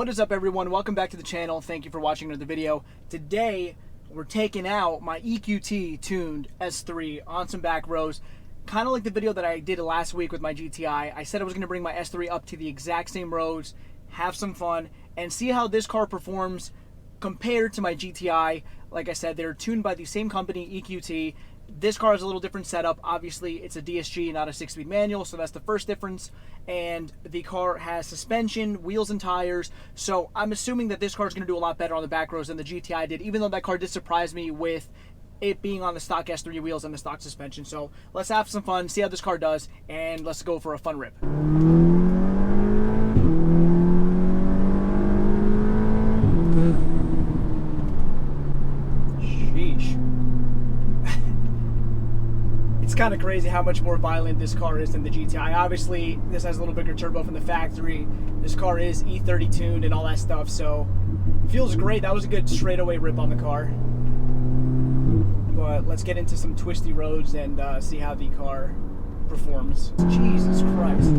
What is up, everyone? Welcome back to the channel. Thank you for watching another video. Today we're taking out my EQT tuned S3 on some back rows, kind of like the video that I did last week with my GTI. I said I was going to bring my S3 up to the exact same roads, have some fun, and see how this car performs compared to my GTI. Like I said, they're tuned by the same company, EQT. This car has a little different setup. Obviously, it's a DSG, not a 6-speed manual, so that's the first difference. And the car has suspension, wheels, and tires. So I'm assuming that this car is going to do a lot better on the back roads than the GTI did, even though that car did surprise me with it being on the stock S3 wheels and the stock suspension. So let's have some fun, see how this car does, and let's go for a fun rip. Sheesh. It's kind of crazy how much more violent this car is than the GTI. Obviously, this has a little bigger turbo from the factory. This car is E30 tuned and all that stuff, so it feels great. That was a good straightaway rip on the car. But let's get into some twisty roads and see how the car performs. Jesus Christ.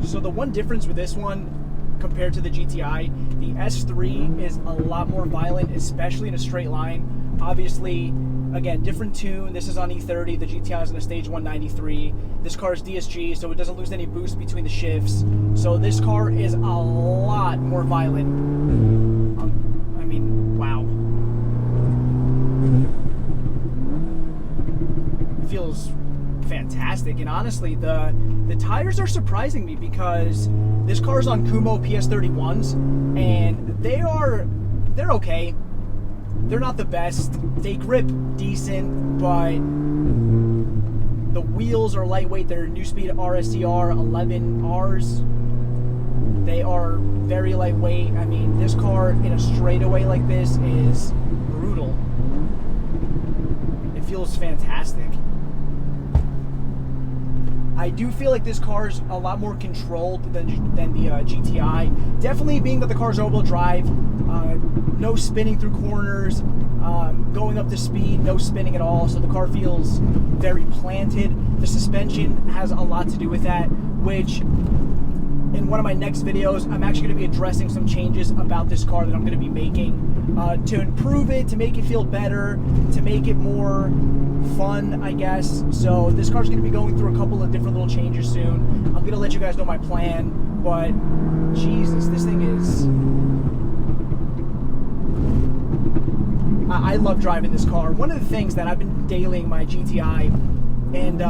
So the one difference with this one compared to the GTI, the S3 is a lot more violent, especially in a straight line. Obviously, again, different tune. This is on E30, the GTI is on a stage 193. This car is DSG, so it doesn't lose any boost between the shifts. So this car is a lot more violent. I mean, wow. It feels fantastic, and honestly, the tires are surprising me because this car is on Kumo PS31s, and they're okay. They're not the best. They grip decent, but the wheels are lightweight. They're New Speed RSCR 11Rs. They are very lightweight. I mean, this car in a straightaway like this is brutal. It feels fantastic. I do feel like this car is a lot more controlled than the GTI. Definitely being that the car is all-wheel drive, no spinning through corners, going up to speed, no spinning at all. So the car feels very planted. The suspension has a lot to do with that, which in one of my next videos, I'm actually going to be addressing some changes about this car that I'm going to be making to improve it, to make it feel better, to make it more fun, I guess. So this car's going to be going through a couple of different little changes soon. I'm going to let you guys know my plan, but Jesus, this thing is... I love driving this car. One of the things that I've been dailying my GTI, and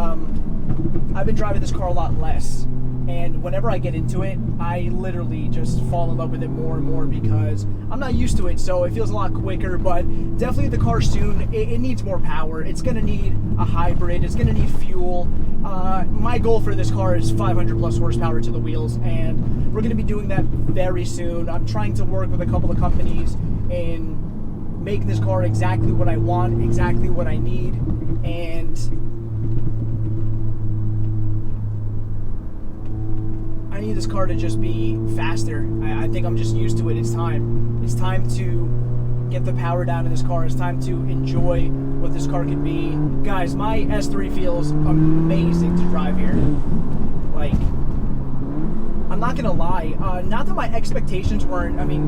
I've been driving this car a lot less. And whenever I get into it, I literally just fall in love with it more and more because I'm not used to it, so it feels a lot quicker. But definitely the car soon, it needs more power. It's going to need a hybrid. It's going to need fuel. My goal for this car is 500 plus horsepower to the wheels, and we're going to be doing that very soon. I'm trying to work with a couple of companies in making this car exactly what I want, exactly what I need, and I need this car to just be faster. I think I'm just used to it. It's time. It's time to get the power down in this car. It's time to enjoy what this car could be. Guys, my S3 feels amazing to drive here. Like, I'm not gonna lie, not that my expectations weren't, I mean,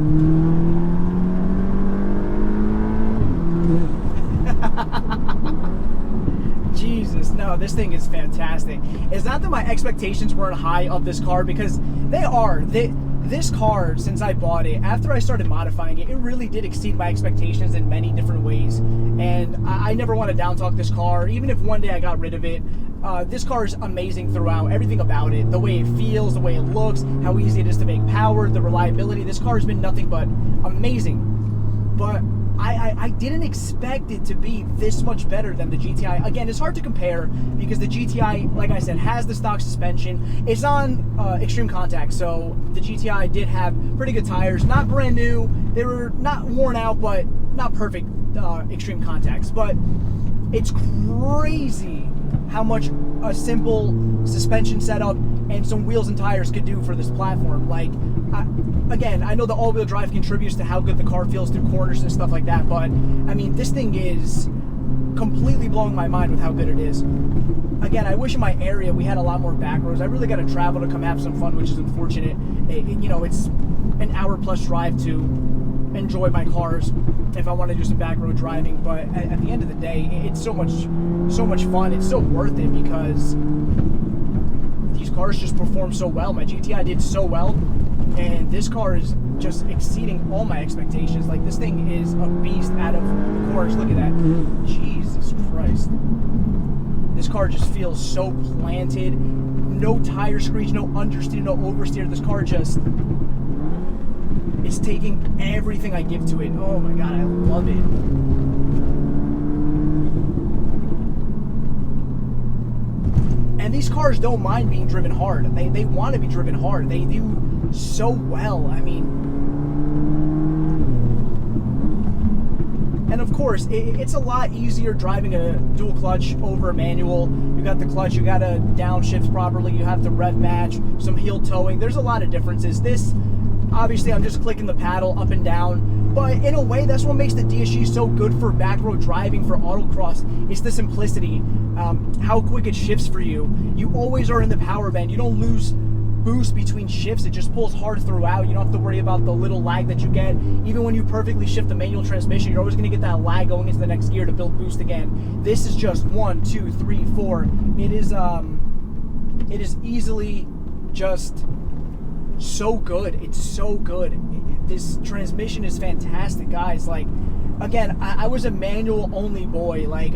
Jesus, no, this thing is fantastic. It's not that my expectations weren't high of this car, because they are. This car, since I bought it, after I started modifying it, it really did exceed my expectations in many different ways. And I never want to down-talk this car, even if one day I got rid of it. This car is amazing throughout, everything about it, the way it feels, the way it looks, how easy it is to make power, the reliability. This car has been nothing but amazing. But I didn't expect it to be this much better than the GTI. Again, it's hard to compare because the GTI, like I said, has the stock suspension. It's on extreme contact, so the GTI did have pretty good tires. Not brand new. They were not worn out, but not perfect extreme contacts. But it's crazy how much a simple suspension setup and some wheels and tires could do for this platform. Like, again, I know the all-wheel drive contributes to how good the car feels through corners and stuff like that, but I mean, this thing is completely blowing my mind with how good it is. Again, I wish in my area we had a lot more back roads. I really got to travel to come have some fun, which is unfortunate. You know, it's an hour-plus drive to enjoy my cars if I want to do some back road driving, but at the end of the day, it's so much fun. It's so worth it because these cars just perform so well. My GTI did so well, and this car is just exceeding all my expectations. Like, this thing is a beast out of the corners. Look at that. Jesus Christ. This car just feels so planted. No tire screech, no understeer, no oversteer. This car just is taking everything I give to it. Oh my God, I love it. And these cars don't mind being driven hard. They want to be driven hard. They do so well. I mean, and of course, it's a lot easier driving a dual clutch over a manual. You got the clutch, you got to downshift properly, you have to rev match, some heel towing. There's a lot of differences. This, obviously, I'm just clicking the paddle up and down, but in a way, that's what makes the DSG so good for back road driving, for autocross. It's the simplicity, how quick it shifts for you. You always are in the power band. You don't lose boost between shifts. It just pulls hard throughout. You don't have to worry about the little lag that you get. Even when you perfectly shift the manual transmission, you're always going to get that lag going into the next gear to build boost again. This is just 1, 2, 3, 4. It is easily just so good. It's so good. This transmission is fantastic, guys. Like, again, I was a manual only boy. Like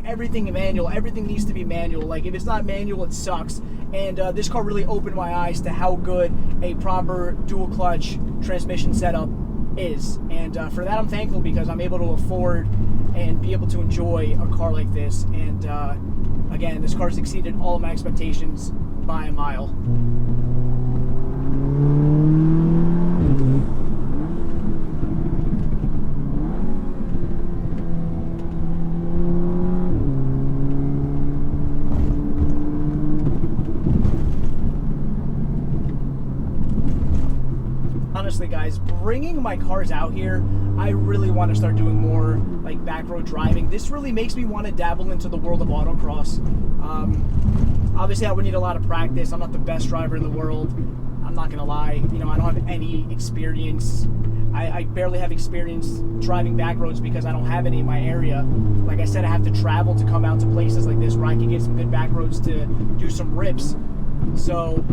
everything manual. Everything needs to be manual. Like, if it's not manual, it sucks. And this car really opened my eyes to how good a proper dual clutch transmission setup is. And for that, I'm thankful, because I'm able to afford and be able to enjoy a car like this. And again, this car's exceeded all of my expectations by a mile. Honestly, guys, bringing my cars out here, I really want to start doing more like back road driving. This really makes me want to dabble into the world of autocross. Obviously, I would need a lot of practice. I'm not the best driver in the world. I'm not gonna lie. You know, I don't have any experience. I barely have experience driving back roads because I don't have any in my area. Like I said, I have to travel to come out to places like this where I can get some good back roads to do some rips. So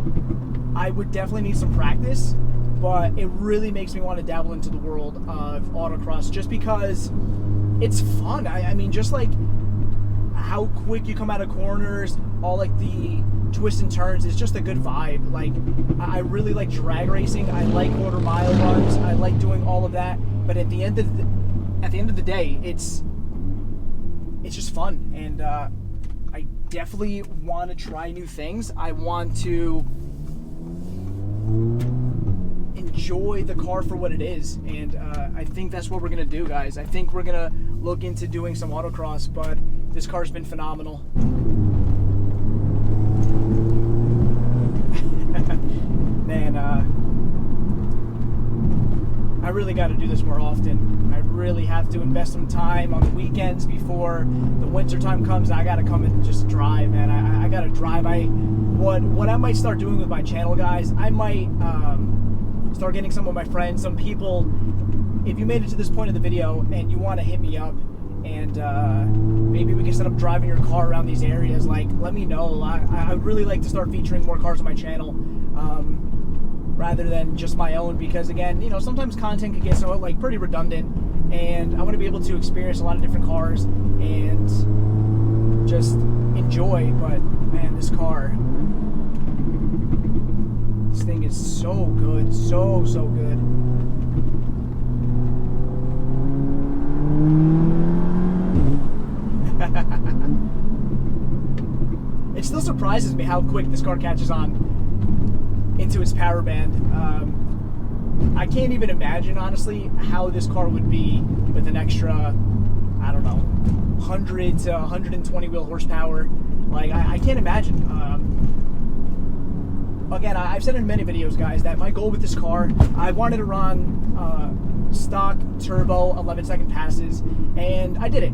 I would definitely need some practice. But it really makes me want to dabble into the world of autocross just because it's fun. I mean, just like how quick you come out of corners, all like the twists and turns, it's just a good vibe. Like, I really like drag racing. I like quarter mile runs. I like doing all of that. But at the end of the day, it's just fun. And I definitely want to try new things. I want to enjoy the car for what it is, and I think that's what we're gonna do, guys. I think we're gonna look into doing some autocross, but this car's been phenomenal. Man, I really got to do this more often. I really have to invest some time on the weekends before the winter time comes. I gotta come and just drive, man. I gotta drive. What I might start doing with my channel, guys, I might start getting some of my friends, some people. If you made it to this point of the video and you want to hit me up, and maybe we can set up driving your car around these areas, like, let me know. I would really like to start featuring more cars on my channel, rather than just my own, because again, you know, sometimes content can get so like pretty redundant, and I want to be able to experience a lot of different cars and just enjoy. But man, this thing is so good, so good. It still surprises me how quick this car catches on into its power band. I can't even imagine, honestly, how this car would be with an extra, I don't know, 100 to 120 wheel horsepower. Like, I can't imagine. Again, I've said in many videos, guys, that my goal with this car, I wanted to run stock turbo 11-second passes, and I did it.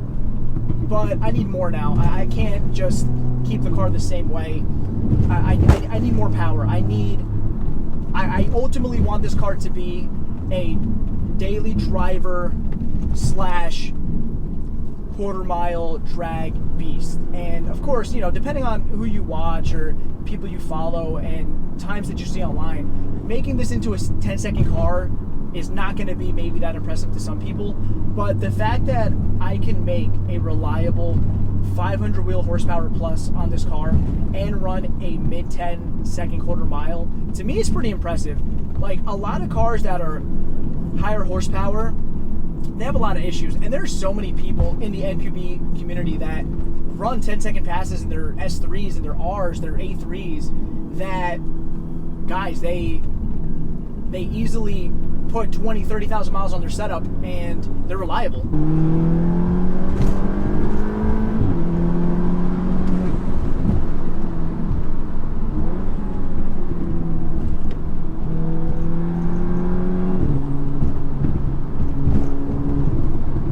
But I need more now. I can't just keep the car the same way. I need more power. I ultimately want this car to be a daily driver / quarter-mile drag beast. And of course, you know, depending on who you watch or people you follow and times that you see online, making this into a 10-second car is not going to be maybe that impressive to some people. But the fact that I can make a reliable 500 wheel horsepower plus on this car and run a mid 10-second quarter mile, to me is pretty impressive. Like, a lot of cars that are higher horsepower, they have a lot of issues, and there's so many people in the NQB community that run 10-second passes in their S3s and their Rs, their A3s, that, guys, they easily put 20, 30,000 miles on their setup, and they're reliable.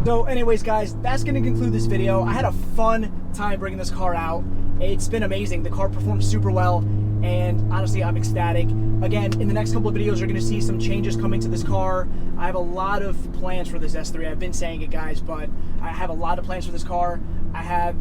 So anyways, guys, that's going to conclude this video. I had a fun time bringing this car out. It's been amazing. The car performed super well, and honestly, I'm ecstatic. Again, in the next couple of videos, you're going to see some changes coming to this car. I have a lot of plans for this S3. I've been saying it, guys, but I have a lot of plans for this car. I have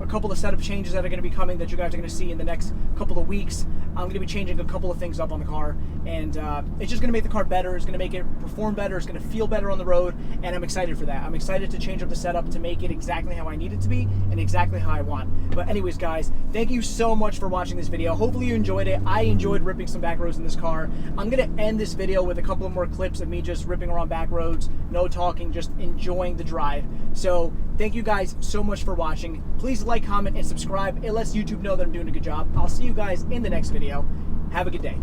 a couple of setup changes that are going to be coming that you guys are going to see in the next couple of weeks. I'm going to be changing a couple of things up on the car, and it's just going to make the car better. It's going to make it perform better. It's going to feel better on the road, and I'm excited for that. I'm excited to change up the setup to make it exactly how I need it to be and exactly how I want. But anyways, guys, thank you so much for watching this video. Hopefully you enjoyed it. I enjoyed ripping some back roads in this car. I'm going to end this video with a couple of more clips of me just ripping around back roads, no talking, just enjoying the drive. So thank you guys so much for watching. Please like, comment, and subscribe. It lets YouTube know that I'm doing a good job. I'll see you guys in the next video. Have a good day.